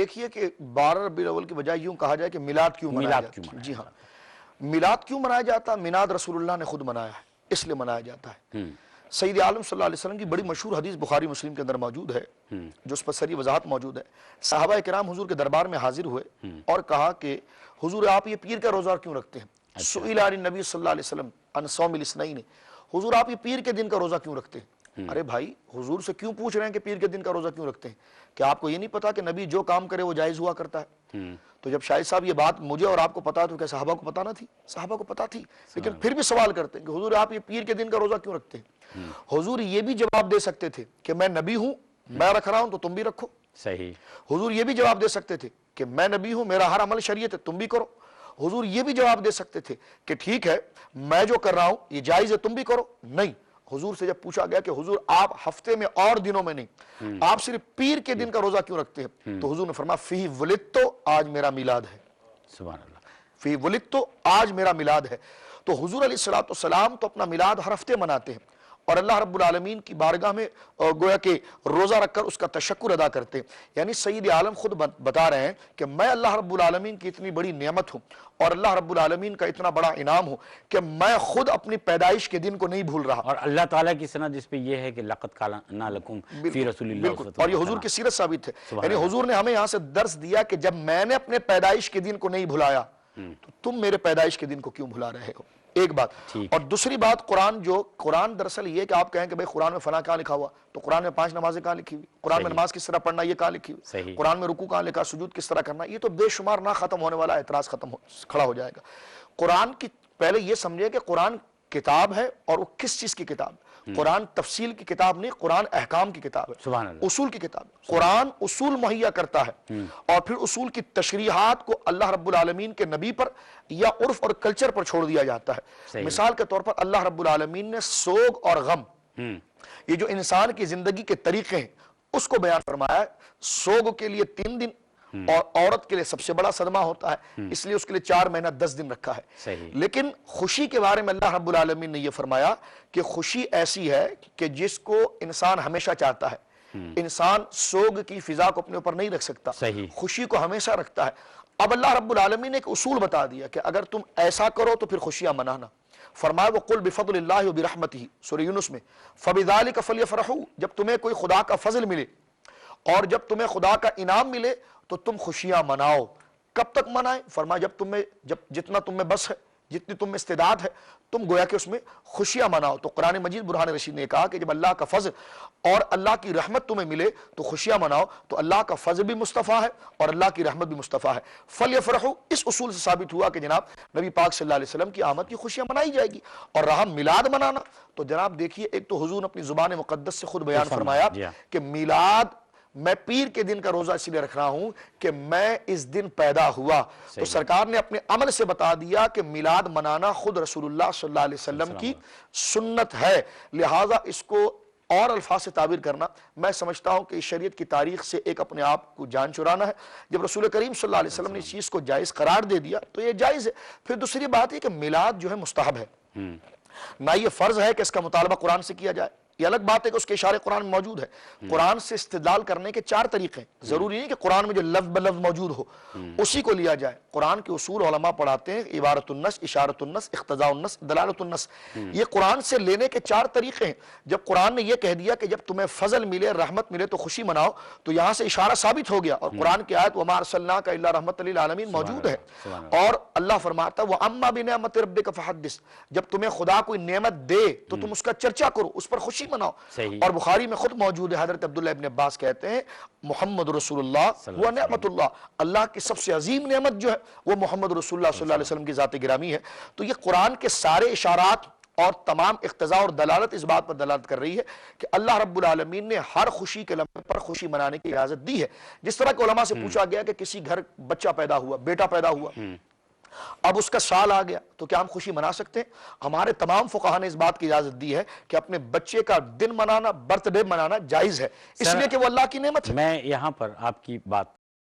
देखिए कि 12 रबीउल अव्वल की बजाय यूं कहा जाए कि मिलाद क्यों मनाया जाता है। जी हाँ, मिलाद क्यों मनाया जाता है? मिलाद रसूलुल्लाह ने खुद मनाया है, इसलिए मनाया जाता है। सैयद आलम सल्लल्लाहु अलैहि वसल्लम की बड़ी मशहूर हदीस बुखारी मुस्लिम के अंदर मौजूद है, जो उस पर सरी वजाहत मौजूद है। सहाबा इकराम हुजूर के दरबार में हाजिर हुए और कहा कि हुजूर आप ये पीर का रोजा क्यों रखते हैं? सुइला नबी सल्लल्लाहु अलैहि वसल्लम अन सौमिल इस्नैन, हुजूर आप ये पीर के दिन का रोजा क्यों रखते हैं? अरे भाई, हुजूर से क्यों पूछ रहे हैं कि पीर के दिन का रोजा क्यों रखते हैं? क्या आपको ये नहीं पता कि नबी जो काम करे वो जायज हुआ करता है? तो जब शाहिद साहब ये बात मुझे और आपको पता है तो क्या साहबा को पता ना थी? साहबा को पता थी, लेकिन फिर भी सवाल करते हैं कि हुजूर आप ये पीर के दिन का रोजा क्यों रखते हैं? हुजूर ये भी जवाब दे सकते थे कि मैं नबी हूं, मैं रख रहा हूं तो तुम भी रखो। सही। हुजूर ये भी जवाब दे सकते थे कि मैं नबी हूं, मेरा हर अमल शरीयत है, तुम भी करो। हुजूर ये भी जवाब दे सकते थे कि ठीक है, मैं जो कर रहा हूं ये जायज है, तुम भी करो। नहीं, हुजूर से जब पूछा गया कि हुजूर आप हफ्ते में और दिनों में नहीं, आप सिर्फ पीर के दिन का रोजा क्यों रखते हैं? तो हुजूर ने फरमाया फी वलिदतो, आज मेरा मिलाद है। सुभान अल्लाह। फी वलिदतो, आज मेरा मिलाद है। तो हुजूर अलैहिस्सलातु वस्सलाम तो अपना मिलाद हर हफ्ते मनाते हैं और अल्लाह रब्बुल आलमीन की बारगाह में गोया के रोजा रखकर उसका तशक्कुर अदा करते हैं। यानी सईद आलम खुद बता रहे हैं कि मैं अल्लाह रब्बुल आलमीन की इतनी बड़ी नेमत हूं और अल्लाह रब्बुल आलमीन का इतना बड़ा इनाम हूं कि मैं खुद अपनी पैदाइश के दिन को नहीं भूल रहा। और अल्लाह ताला की सनद इस पे ये है कि लक़द काना लकुम फी रसूलिल्लाह, बिल्कुल, और ये हुजूर की सीरत साबित है। यानी हुजूर ने हमें यहां से दर्स दिया कि जब मैंने अपने पैदाइश के दिन को नहीं भुलाया तो तुम मेरे पैदाइश के दिन को क्यों भुला रहे हो? एक बात। और दूसरी बात, कुरान दरअसल ये कि आप कहें कि भाई कुरान में फला कहां लिखा हुआ, तो कुरान में 5 नमाजें कहां लिखी हुई? कुरान में नमाज किस तरह पढ़ना ये कहां लिखी हुई? कुरान में रुकू कहां लिखा, सुजूद किस तरह करना? ये तो बेशुमार ना खत्म होने वाला एतराज खड़ा हो जाएगा। कुरान की पहले ये समझे कि कुरान किताब है और वो किस चीज की किताब? कुरान तफसील की किताब नहीं, कुरान अहकाम की किताब है, उसूल की किताब। कुरान उसूल मुहैया करता है और फिर उसूल की तशरीहात को अल्लाह रब्बुल आलमीन के नबी पर या उर्फ और कल्चर पर छोड़ दिया जाता है। मिसाल के तौर पर अल्लाह रब्बुल आलमीन ने सोग और गम, ये जो इंसान की जिंदगी के तरीके हैं उसको बयान फरमाया। सोग के लिए 3 दिन और औरत के लिए सबसे बड़ा सदमा होता है, इसलिए उसके लिए 4 महीना 10 दिन रखा है। लेकिन खुशी के बारे में अल्लाह रब्बुल आलमीन ने यह फरमाया कि खुशी ऐसी है कि जिसको इंसान हमेशा चाहता है। इंसान सोग की फिजा को अपने ऊपर नहीं रख सकता, खुशी को हमेशा रखता है। अब अल्लाह रब्बुल आलमीन ने एक उसूल बता दिया कि अगर तुम ऐसा करो तो फिर खुशियां मनाना। फरमाया वकुल बिफद्लिल्लाहि व बिरहमतिही, सूरह यूनुस में, फबिज़ालिका फलयफ़रहू, जब तुम्हें कोई खुदा का फजल मिले और जब तुम्हें खुदा का इनाम मिले तो तुम खुशियां मनाओ। कब तक मनाएं? फरमाया जब जितना तुम में बस है, जितनी तुम में इस्तेदाद है, तुम गोया कि उसमें खुशियां मनाओ। तो कुरान मजीद बुरहान रशीद ने कहा कि जब अल्लाह का फजल और अल्लाह की रहमत तुम्हें मिले तो खुशियां मनाओ। तो अल्लाह का फजल भी मुस्तफ़ा है और अल्लाह की रहमत भी मुस्तफ़ा है। फलयफ़रहू, इस उसूल से साबित हुआ कि जनाब नबी पाक सल्लल्लाहु अलैहि वसल्लम की आमद की खुशियां मनाई जाएगी। और रहा मिलाद मनाना, तो जनाब देखिए, एक तो हुजूर ने अपनी जुबान मुक़द्दस से खुद बयान फरमाया कि मिलाद, मैं पीर के दिन का रोजा इसलिए रख रहा हूं कि मैं इस दिन पैदा हुआ। तो सरकार ने अपने अमल से बता दिया कि मिलाद मनाना खुद रसूलुल्लाह सल्लल्लाहु अलैहि वसल्लम की सुन्नत है। लिहाजा इसको और अल्फाज से ताबीर करना, मैं समझता हूं कि शरीयत की तारीख से एक अपने आप को जान चुराना है। जब रसूल करीम सल्लल्लाहु अलैहि वसल्लम ने इस चीज को जायज करार दे दिया तो ये जायज है। फिर दूसरी बात है कि मिलाद जो है मुस्तहब है, ना ये फर्ज है कि इसका मुतालबा कुरान से किया जाए। ये अलग बात है कि उसके इशारे कुरान में मौजूद है। कुरान से इस्तिदलाल करने के 4 तरीके हैं। जरूरी नहीं कि कुरान में जो लफ्ज बलफ्ज मौजूद हो उसी को लिया जाए। कुरान के उसूल उलमा पढ़ाते हैं, इबारतुन्नस, इशारतुन्नस, इख्तिजाउन्नस, दलालतुन्नस। ये कुरान से लेने के 4 तरीके हैं। जब कुरान ने यह कह दिया कि जब तुम्हें फजल मिले, रहमत मिले तो खुशी मनाओ, तो यहां से इशारा साबित हो गया। और कुरान की आयत वमा अरसलनाका इल्ला रहमतल लिल आलमीन मौजूद है। और अल्लाह फरमाता है व अम्मा बिनिअमति रब्बिका फहद्दिस, जब तुम्हें खुदा कोई नेमत दे तो तुम उसका चर्चा करो, उस पर खुशी मनाओ। और बुखारी में खुद मौजूद है, हजरत अब्दुल्लाह इब्न अब्बास कहते हैं मोहम्मद रसूलुल्लाह व नेमतुल्लाह, अल्लाह की सबसे अजीम नेमत जो है वो मोहम्मद रसूलुल्लाह सल्लल्लाहु अलैहि वसल्लम की जात गिरामी है। तो ये कुरान के सारे इशारात और तमाम इख्तिजा और दलालत इस बात पर दलालत कर रही है कि अल्लाह रब्बुल आलमीन ने हर खुशी के लम्हे पर खुशी मनाने की इजाजत दी है। जिस तरह के उलमा से पूछा गया कि किसी घर बच्चा पैदा हुआ, बेटा पैदा हुआ, अब उसका साल आ गया तो क्या हम खुशी मना सकते हैं? हमारे तमाम फुकाहा ने इस बात की इजाजत दी है कि अपने बच्चे का दिन मनाना, बर्थडे मनाना जायज है, इसलिए कि वो अल्लाह की नेमत है। मैं यहां पर आपकी बात